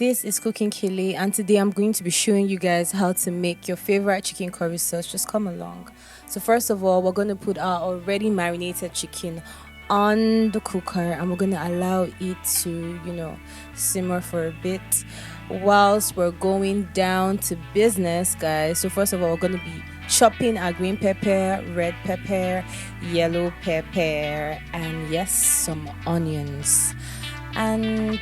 this is Cooking Kile, and today I'm going to be showing you guys how to make your favorite chicken curry sauce. Just come along. So first of all, we're going to put our already marinated chicken on the cooker, and we're going to allow it to simmer for a bit whilst we're going down to business, guys. So first of all, we're going to be chopping our green pepper, red pepper, yellow pepper, and yes, some onions. And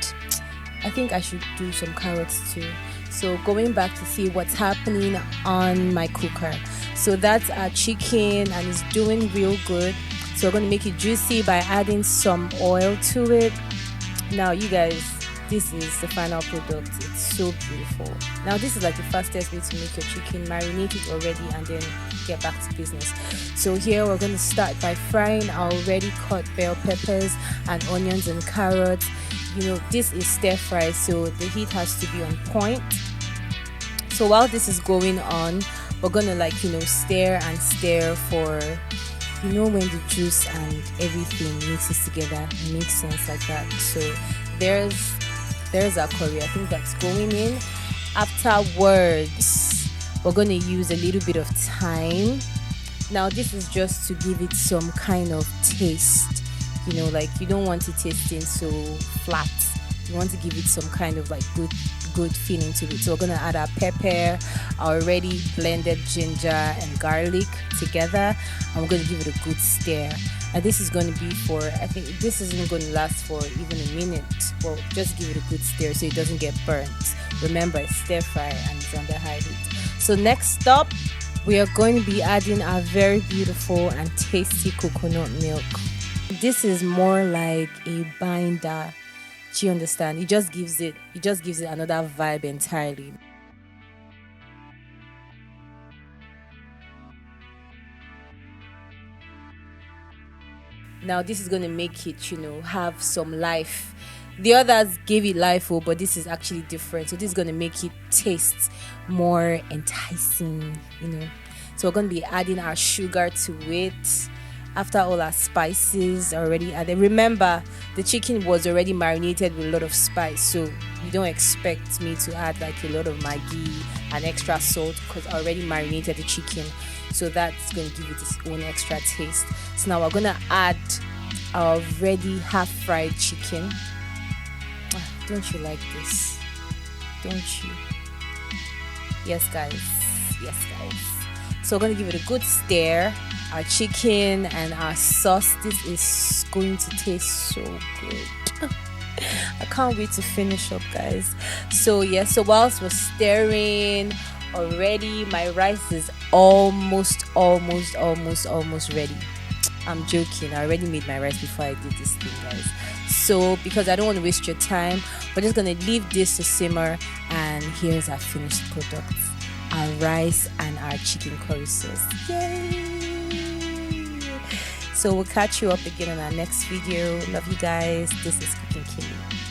I think I should do some carrots too. So going back to see what's happening on my cooker. So that's our chicken and it's doing real good. So we're going to make it juicy by adding some oil to it. Now you guys, this is the final product. It's so beautiful. Now this is like the fastest way to make your chicken. Marinate it already and then get back to business. So here we're going to start by frying our already cut bell peppers and onions and carrots. This is stir fry, so the heat has to be on point. So while this is going on, we're gonna stir and stir for when the juice and everything mixes together. It makes sense like that. So there's our curry. I think that's going in. Afterwards, we're gonna use a little bit of thyme. Now this is just to give it some kind of taste. You don't want it tasting so flat. You want to give it some kind of good feeling to it. So we're gonna add our pepper, our already blended ginger and garlic together, and we're gonna give it a good stir. And this is going to be I think this isn't going to last for even a minute. Well, just give it a good stir so it doesn't get burnt. Remember, it's stir fry and it's under high heat. So next up, we are going to be adding our very beautiful and tasty coconut milk. This is more like a binder. Do you understand? It just gives it another vibe entirely. Now this is going to make it, have some life. The others gave it life, but this is actually different. So this is going to make it taste more enticing, So we're going to be adding our sugar to it. After all our spices are already added. Remember, the chicken was already marinated with a lot of spice, so you don't expect me to add a lot of Maggi and extra salt because I already marinated the chicken. So that's going to give it its own extra taste. So now we're going to add our already half-fried chicken. Don't you like this? Don't you? Yes, guys. Yes, guys. So we're going to give it a good stir. Our chicken and our sauce, this is going to taste so good. I can't wait to finish up, guys. So whilst we're stirring already, my rice is almost ready. I'm joking. I already made my rice before I did this thing, guys. So because I don't want to waste your time, we're just going to leave this to simmer, and here's our finished product. Our rice and our chicken curry sauce. Yay! So we'll catch you up again in our next video. Love you guys. This is Cooking Kile.